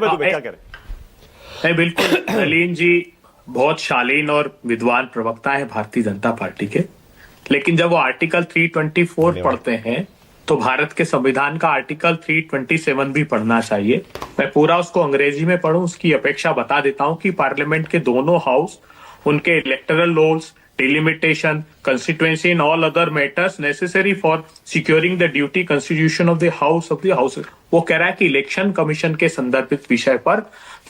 क्या करें? नहीं, बिल्कुल नलीन जी बहुत शालीन और विद्वान प्रवक्ता है भारतीय जनता पार्टी के, लेकिन जब वो आर्टिकल 324 पढ़ते हैं तो भारत के संविधान का आर्टिकल 327 भी पढ़ना चाहिए। मैं पूरा उसको अंग्रेजी में पढ़ूं, उसकी अपेक्षा बता देता हूं कि पार्लियामेंट के दोनों हाउस उनके electoral rolls, delimitation, constituency and all other matters necessary for securing the duty constitution of the house वो कह रहा है कि इलेक्शन कमीशन के संदर्भित विषय पर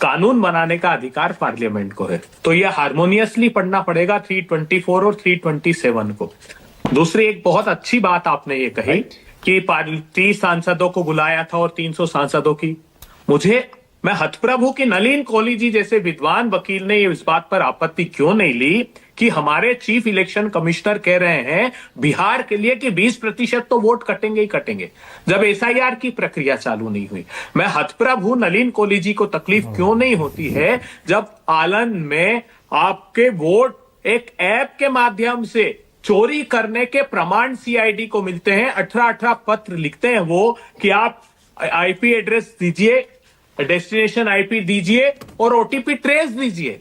कानून बनाने का अधिकार पार्लियामेंट को है। तो ये हार्मोनियसली पढ़ना पड़ेगा 324 और 327 को। दूसरी एक बहुत अच्छी बात आपने ये कही कि 30 सांसदों को बुलाया था और 300 सांसदों की। मैं हतप्रभ हूं कि नलीन कोहली जी जैसे विद्वान वकील ने इस बात पर आपत्ति क्यों नहीं ली कि हमारे चीफ इलेक्शन कमिश्नर कह रहे हैं बिहार के लिए कि 20% तो वोट कटेंगे ही कटेंगे, जब एसआईआर की प्रक्रिया चालू नहीं हुई। मैं हतप्रभ हूं नलीन कोहली जी को तकलीफ क्यों नहीं होती है जब आलन में आपके वोट एक ऐप के माध्यम से चोरी करने के प्रमाण सीआईडी को मिलते हैं। 18 पत्र लिखते हैं वो कि आप आईपी एड्रेस दीजिए, डेस्टिनेशन आईपी दीजिए और ओटीपी ट्रेस दीजिए।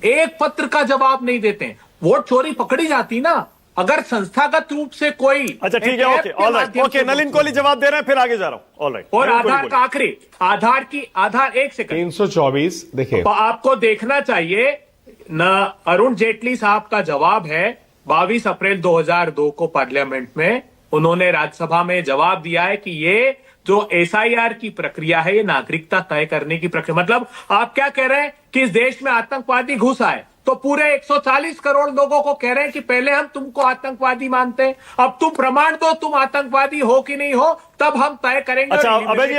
एक पत्र का जवाब नहीं देते हैं। वोट चोरी पकड़ी जाती ना अगर संस्थागत रूप से कोई। अच्छा ठीक है, okay, alright, okay, Nalin Kohli जवाब दे रहे हैं, फिर आगे जा रहा हूं। ऑलराइट, और आधार का आखिरी आधार एक सेकंड 324 देखिए, आपको देखना चाहिए न। अरुण जेटली साहब का जवाब है 22 अप्रैल 2002 को पार्लियामेंट में उन्होंने राज्यसभा में जवाब दिया है कि ये जो एसआईआर की प्रक्रिया है ये नागरिकता तय करने की प्रक्रिया। मतलब आप क्या कह रहे हैं कि इस देश में आतंकवादी घुस आए तो पूरे 140 करोड़ लोगों को कह रहे हैं कि पहले हम तुमको आतंकवादी मानते हैं, अब तुम प्रमाण दो तुम आतंकवादी हो कि नहीं हो, तब हम तय करेंगे। अच्छा अभय जी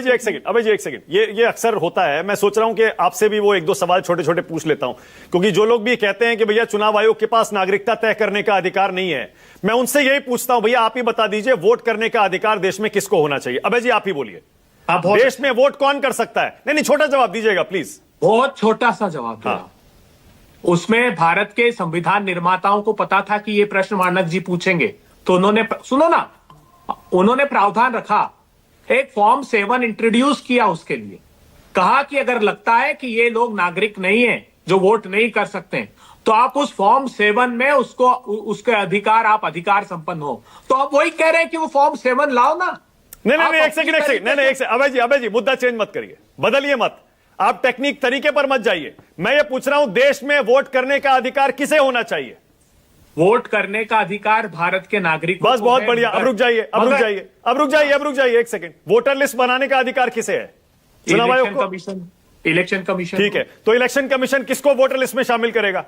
एक सेकंड, ये अक्सर होता है। मैं सोच रहा हूं कि आपसे भी वो एक दो सवाल छोटे छोटे पूछ लेता हूं, क्योंकि जो लोग भी कहते हैं कि भैया चुनाव आयोग के पास नागरिकता तय करने का अधिकार नहीं है, मैं उनसे यही पूछता हूं, भैया आप ही बता दीजिए वोट करने का अधिकार देश में किसको होना चाहिए? अभय जी आप ही बोलिए, देश में वोट कौन कर सकता है? नहीं, छोटा जवाब दीजिएगा प्लीज। बहुत छोटा सा जवाब। हाँ। उसमें भारत के संविधान निर्माताओं को पता था कि ये प्रश्न मानक जी पूछेंगे, तो उन्होंने सुनो ना, उन्होंने प्रावधान रखा, एक फॉर्म 7 इंट्रोड्यूस किया, उसके लिए कहा कि अगर लगता है कि ये लोग नागरिक नहीं है जो वोट नहीं कर सकते तो आप उस फॉर्म 7 में उसके अधिकार, आप अधिकार संपन्न हो। तो आप वही कह रहे हैं कि वो फॉर्म 7 लाओ ना। नहीं, एक सेकंड, अभय जी मुद्दा चेंज मत करिए, बदलिए मत, आप टेक्निक तरीके पर मत जाइए। मैं ये पूछ रहा हूं देश में वोट करने का अधिकार किसे होना चाहिए? वोट करने का अधिकार भारत के नागरिक। बस बहुत बढ़िया, अब रुक जाइए एक सेकंड। वोटर लिस्ट बनाने का अधिकार किसे है? चुनाव आयोग को, इलेक्शन कमीशन। ठीक है, तो इलेक्शन कमीशन किसको वोटर लिस्ट में शामिल करेगा?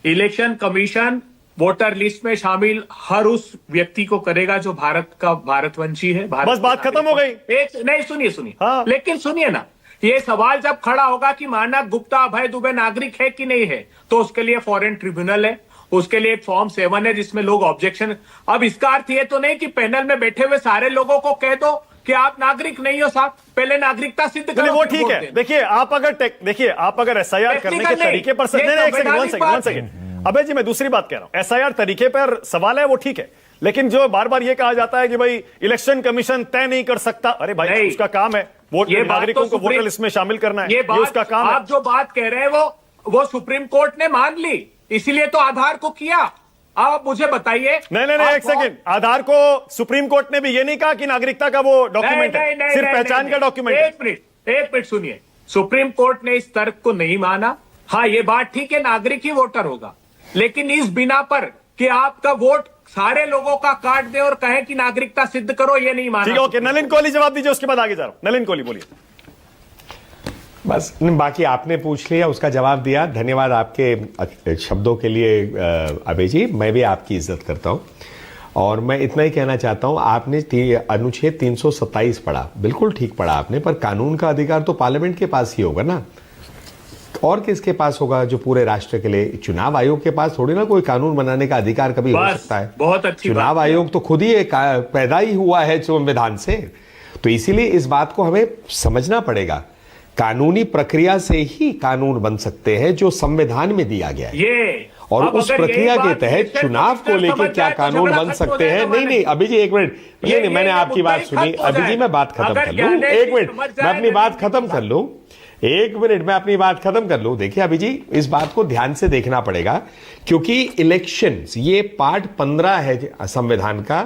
इलेक्शन कमीशन वोटर लिस्ट में शामिल हर उस व्यक्ति को करेगा जो भारतवंशी है। बस बात खत्म हो गई। नहीं, सुनिए हाँ। लेकिन सुनिए ना, ये सवाल जब खड़ा होगा कि मानक गुप्ता, अभय दुबे नागरिक है कि नहीं है, तो उसके लिए फॉरेन ट्रिब्यूनल है, उसके लिए एक फॉर्म 7 है जिसमें लोग ऑब्जेक्शन। अब इसका अर्थ ये तो नहीं कि पैनल में बैठे हुए सारे लोगों को कह दो कि आप नागरिक नहीं हो साहब, पहले नागरिकता सिद्ध करो। वो ठीक है, देखिए आप अगर एसआईआर करने के तरीके पर वन सेकंड अभय जी, मैं दूसरी बात कह रहा हूं, एसआईआर तरीके पर सवाल है वो ठीक है, लेकिन जो बार बार ये कहा जाता है कि भाई इलेक्शन कमीशन तय नहीं कर सकता, अरे भाई उसका काम है वोट नागरिकों को वोटर लिस्ट में शामिल करना है, ये उसका काम है। आप जो बात कह रहे हैं वो सुप्रीम कोर्ट ने मान ली, इसीलिए तो आधार को किया। आप मुझे बताइए। नहीं, एक सेकंड, आधार को सुप्रीम कोर्ट ने भी ये नहीं कहा कि नागरिकता का वो डॉक्यूमेंट है, सिर्फ पहचान का डॉक्यूमेंट है। एक मिनट सुनिए, सुप्रीम कोर्ट ने इस तर्क को नहीं माना। हाँ, ये बात ठीक है, नागरिक ही वोटर होगा, लेकिन इस बिना पर कि आपका वोट सारे लोगों का काट दे और कहे कि नागरिकता सिद्ध करो, ये नहीं माना। ठीक है, ओके, नलिन कोहली जवाब दीजिए, उसके बाद आगे जा रहा हूं। नलिन कोहली बोलिए। बस बाकी आपने पूछ लिया, उसका जवाब दिया, धन्यवाद आपके शब्दों के लिए अभय जी, मैं भी आपकी इज्जत करता हूं। और मैं इतना ही कहना चाहता हूं, आपने अनुच्छेद 327 पढ़ा, बिल्कुल ठीक पढ़ा आपने, पर कानून का अधिकार तो पार्लियामेंट के पास ही होगा ना, और किसके पास होगा? जो पूरे राष्ट्र के लिए, चुनाव आयोग के पास थोड़ी ना कोई कानून बनाने का अधिकार कभी हो सकता है। बहुत अच्छी चुनाव आयोग तो खुद ही पैदा ही हुआ है संविधान से, तो इसीलिए इस बात को हमें समझना पड़ेगा। कानूनी प्रक्रिया से ही कानून बन सकते हैं जो संविधान में दिया गया है। ये और अब उस अगर यही प्रक्रिया के बात तहत विशेष चुनाव को कमिश्नर लेकर समझ क्या जाए तो कानून झगड़ा बन खत्म हो सकते हैं? जाएगा नहीं नहीं, अभी जी एक मिनट, नहीं नहीं, मैंने आपकी बात सुनी। अभी जी मैं बात खत्म कर लूं, एक मिनट, मैं अपनी बात खत्म कर लूं, एक मिनट, मैं अपनी बात खत्म कर लूं। देखिए अभी जी, इस बात को ध्यान से देखना पड़ेगा, क्योंकि इलेक्शंस, ये पार्ट 15 है संविधान का,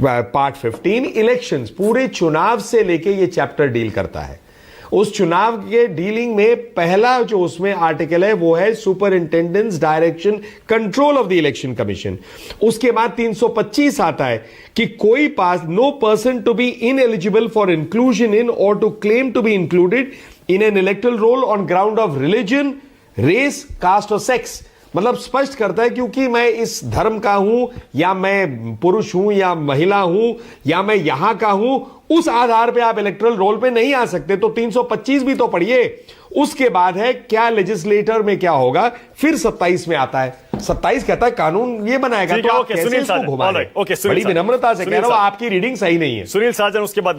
पार्ट 15 इलेक्शंस, पूरे चुनाव से लेके ये चैप्टर डील करता है। उस चुनाव के डीलिंग में पहला जो उसमें आर्टिकल है वो है superintendence direction control of the election commission. उसके बाद 325 आता है कि कोई पास no person to be ineligible for inclusion in और to claim to be included in an electoral roll on ground of religion, race, caste और सेक्स। मतलब स्पष्ट करता है क्योंकि मैं इस धर्म का हूं, या मैं पुरुष हूं, या महिला हूं, या मैं यहां का हूं, उस आधार पे आप इलेक्टोरल रोल पे नहीं आ सकते। तो 325 भी तो पढ़िए। उसके बाद है क्या लेजिस्लेटर में क्या होगा, फिर 27 में आता है। 27 कहता है कानून ये बनाएगा, ठीक तो है, आप ओके, कैसे सुनील इसको साजन, घुमाएं? ऑलराइट, ओके, सुनील बड़ी साजन, विनम्रता से कह सुनील रहा हूं, साजन। आपकी रीडिंग सही नहीं है। सुनील साजन, उसके बाद